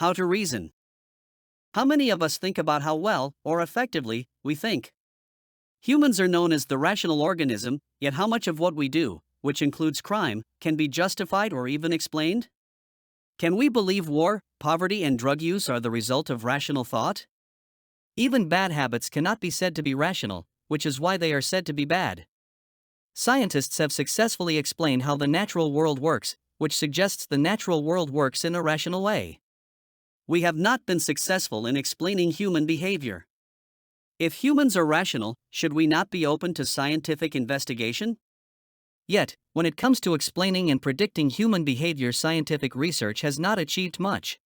How to reason. How many of us think about how well, or effectively, we think? Humans are known as the rational organism, yet how much of what we do, which includes crime, can be justified or even explained? Can we believe war, poverty, and drug use are the result of rational thought? Even bad habits cannot be said to be rational, which is why they are said to be bad. Scientists have successfully explained how the natural world works, which suggests the natural world works in a rational way. We have not been successful in explaining human behavior. If humans are rational, should we not be open to scientific investigation? Yet, when it comes to explaining and predicting human behavior, scientific research has not achieved much.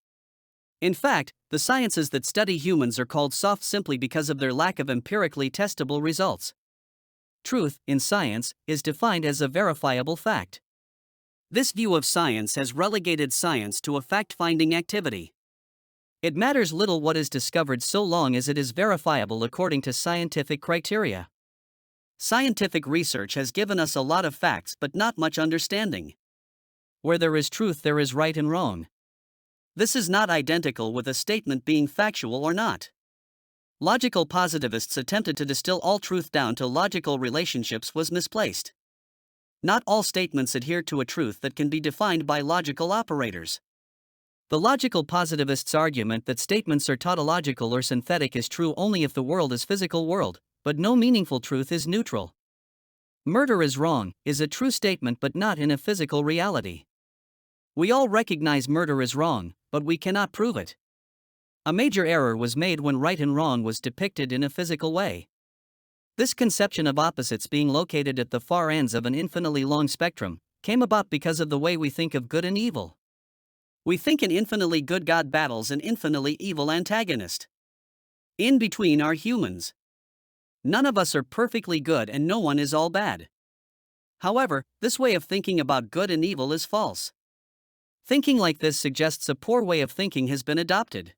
In fact, the sciences that study humans are called soft simply because of their lack of empirically testable results. Truth, in science, is defined as a verifiable fact. This view of science has relegated science to a fact-finding activity. It matters little what is discovered so long as it is verifiable according to scientific criteria. Scientific research has given us a lot of facts but not much understanding. Where there is truth, there is right and wrong. This is not identical with a statement being factual or not. Logical positivists attempted to distill all truth down to logical relationships was misplaced. Not all statements adhere to a truth that can be defined by logical operators. The logical positivist's argument that statements are tautological or synthetic is true only if the world is physical world, but no meaningful truth is neutral. Murder is wrong is a true statement but not in a physical reality. We all recognize murder is wrong, but we cannot prove it. A major error was made when right and wrong was depicted in a physical way. This conception of opposites being located at the far ends of an infinitely long spectrum came about because of the way we think of good and evil. We think an infinitely good God battles an infinitely evil antagonist. In between are humans. None of us are perfectly good and no one is all bad. However, this way of thinking about good and evil is false. Thinking like this suggests a poor way of thinking has been adopted.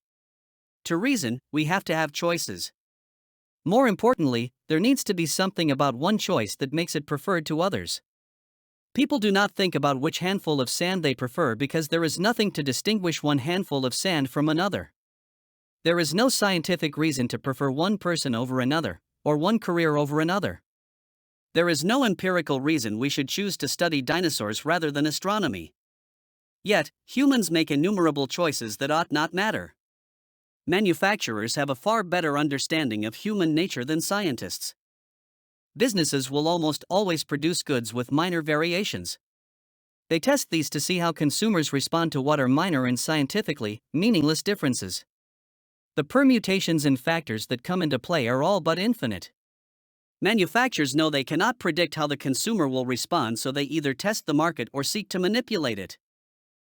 To reason, we have to have choices. More importantly, there needs to be something about one choice that makes it preferred to others. People do not think about which handful of sand they prefer because there is nothing to distinguish one handful of sand from another. There is no scientific reason to prefer one person over another, or one career over another. There is no empirical reason we should choose to study dinosaurs rather than astronomy. Yet, humans make innumerable choices that ought not matter. Manufacturers have a far better understanding of human nature than scientists. Businesses will almost always produce goods with minor variations. They test these to see how consumers respond to what are minor and scientifically meaningless differences. The permutations and factors that come into play are all but infinite. Manufacturers know they cannot predict how the consumer will respond, so they either test the market or seek to manipulate it.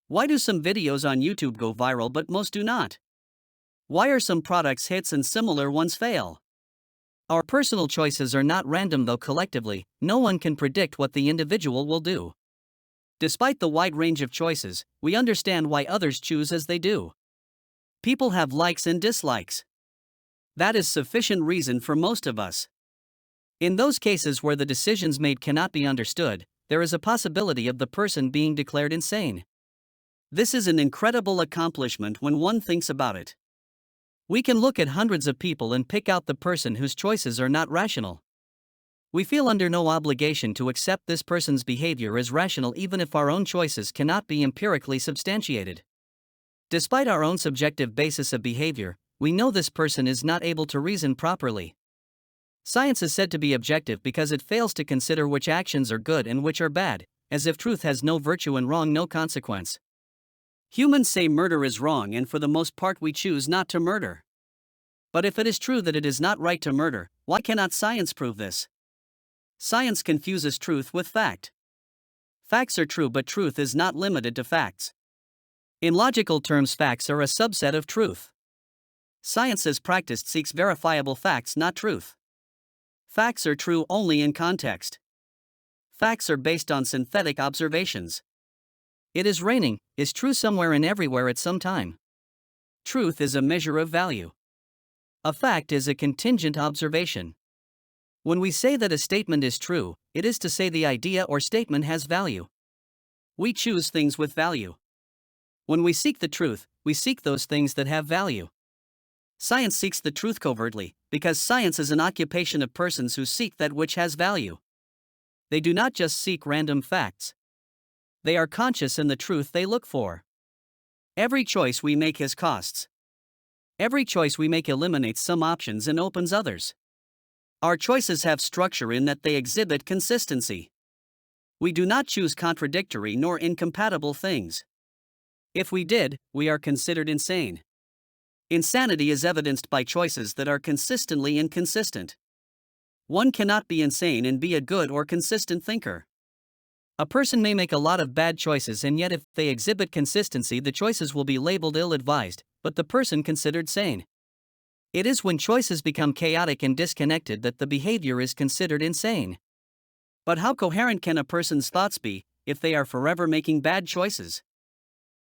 Why do some videos on YouTube go viral but most do not? Why are some products hits and similar ones fail? Our personal choices are not random, though collectively, no one can predict what the individual will do. Despite the wide range of choices, we understand why others choose as they do. People have likes and dislikes. That is sufficient reason for most of us. In those cases where the decisions made cannot be understood, there is a possibility of the person being declared insane. This is an incredible accomplishment when one thinks about it. We can look at hundreds of people and pick out the person whose choices are not rational. We feel under no obligation to accept this person's behavior as rational even if our own choices cannot be empirically substantiated. Despite our own subjective basis of behavior, we know this person is not able to reason properly. Science is said to be objective because it fails to consider which actions are good and which are bad, as if truth has no virtue and wrong no consequence. Humans say murder is wrong, and for the most part we choose not to murder. But if it is true that it is not right to murder, why cannot science prove this? Science confuses truth with fact. Facts are true, but truth is not limited to facts. In logical terms, facts are a subset of truth. Science as practiced seeks verifiable facts, not truth. Facts are true only in context. Facts are based on synthetic observations. It is raining is true somewhere and everywhere at some time. Truth is a measure of value. A fact is a contingent observation. When we say that a statement is true, it is to say the idea or statement has value. We choose things with value. When we seek the truth, we seek those things that have value. Science seeks the truth covertly, because science is an occupation of persons who seek that which has value. They do not just seek random facts. They are conscious in the truth they look for. Every choice we make has costs. Every choice we make eliminates some options and opens others. Our choices have structure in that they exhibit consistency. We do not choose contradictory nor incompatible things. If we did, we are considered insane. Insanity is evidenced by choices that are consistently inconsistent. One cannot be insane and be a good or consistent thinker. A person may make a lot of bad choices, and yet if they exhibit consistency, the choices will be labeled ill-advised, but the person considered sane. It is when choices become chaotic and disconnected that the behavior is considered insane. But how coherent can a person's thoughts be if they are forever making bad choices?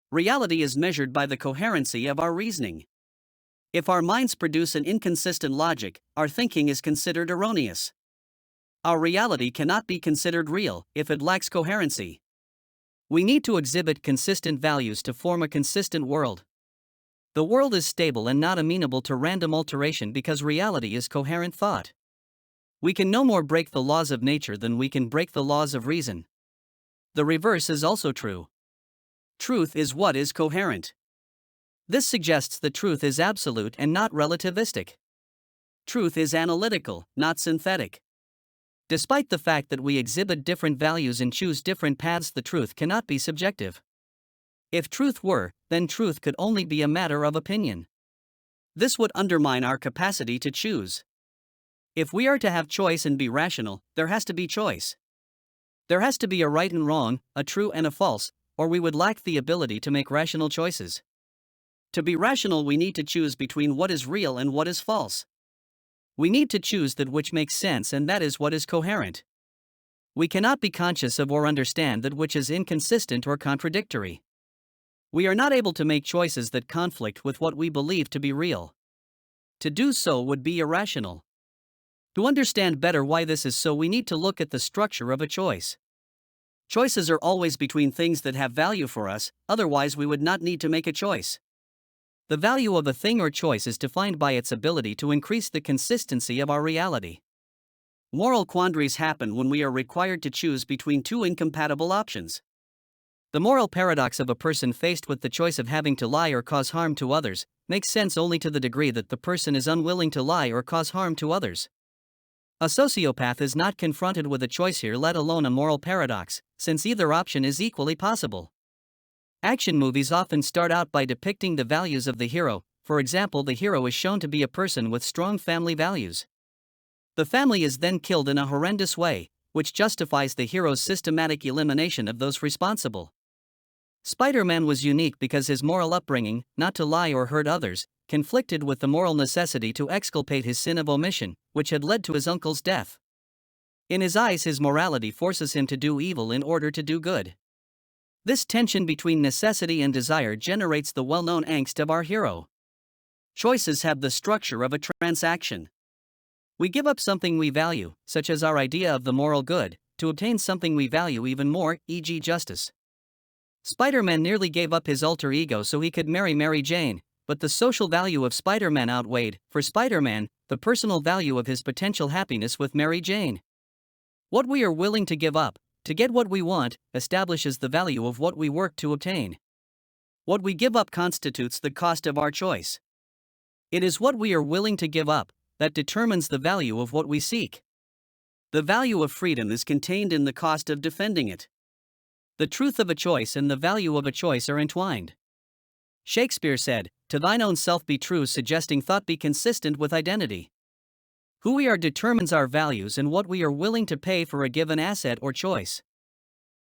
Reality is measured by the coherency of our reasoning. If our minds produce an inconsistent logic, our thinking is considered erroneous. Our reality cannot be considered real if it lacks coherency. We need to exhibit consistent values to form a consistent world. The world is stable and not amenable to random alteration because reality is coherent thought. We can no more break the laws of nature than we can break the laws of reason. The reverse is also true. Truth is what is coherent. This suggests that truth is absolute and not relativistic. Truth is analytical, not synthetic. Despite the fact that we exhibit different values and choose different paths, the truth cannot be subjective. If truth were, then truth could only be a matter of opinion. This would undermine our capacity to choose. If we are to have choice and be rational, there has to be choice. There has to be a right and wrong, a true and a false, or we would lack the ability to make rational choices. To be rational, we need to choose between what is real and what is false. We need to choose that which makes sense, and that is what is coherent. We cannot be conscious of or understand that which is inconsistent or contradictory. We are not able to make choices that conflict with what we believe to be real. To do so would be irrational. To understand better why this is so, we need to look at the structure of a choice. Choices are always between things that have value for us, otherwise we would not need to make a choice. The value of a thing or choice is defined by its ability to increase the consistency of our reality. Moral quandaries happen when we are required to choose between two incompatible options. The moral paradox of a person faced with the choice of having to lie or cause harm to others makes sense only to the degree that the person is unwilling to lie or cause harm to others. A sociopath is not confronted with a choice here, let alone a moral paradox, since either option is equally possible. Action movies often start out by depicting the values of the hero. For example, the hero is shown to be a person with strong family values. The family is then killed in a horrendous way, which justifies the hero's systematic elimination of those responsible. Spider-Man was unique because his moral upbringing, not to lie or hurt others, conflicted with the moral necessity to exculpate his sin of omission, which had led to his uncle's death. In his eyes, his morality forces him to do evil in order to do good. This tension between necessity and desire generates the well-known angst of our hero. Choices have the structure of a transaction. We give up something we value, such as our idea of the moral good, to obtain something we value even more, e.g. justice. Spider-Man nearly gave up his alter ego so he could marry Mary Jane, but the social value of Spider-Man outweighed, for Spider-Man, the personal value of his potential happiness with Mary Jane. What we are willing to give up, to get what we want, establishes the value of what we work to obtain. What we give up constitutes the cost of our choice. It is what we are willing to give up that determines the value of what we seek. The value of freedom is contained in the cost of defending it. The truth of a choice and the value of a choice are entwined. Shakespeare said, "To thine own self be true," suggesting thought be consistent with identity. Who we are determines our values and what we are willing to pay for a given asset or choice.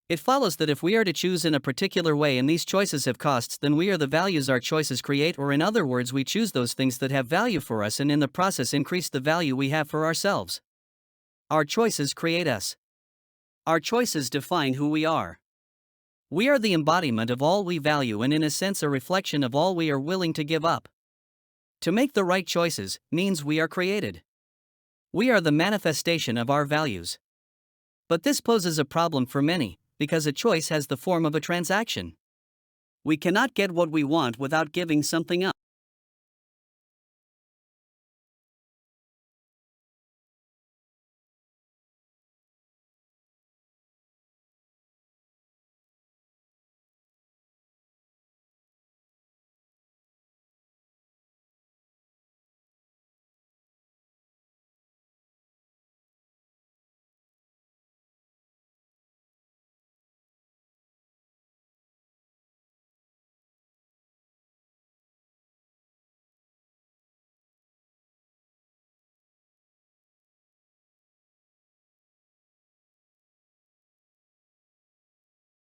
It follows that if we are to choose in a particular way and these choices have costs, then we are the values our choices create, or in other words, we choose those things that have value for us and in the process increase the value we have for ourselves. Our choices create us. Our choices define who we are. We are the embodiment of all we value and in a sense a reflection of all we are willing to give up. To make the right choices means we are created. We are the manifestation of our values. But this poses a problem for many, because a choice has the form of a transaction. We cannot get what we want without giving something up.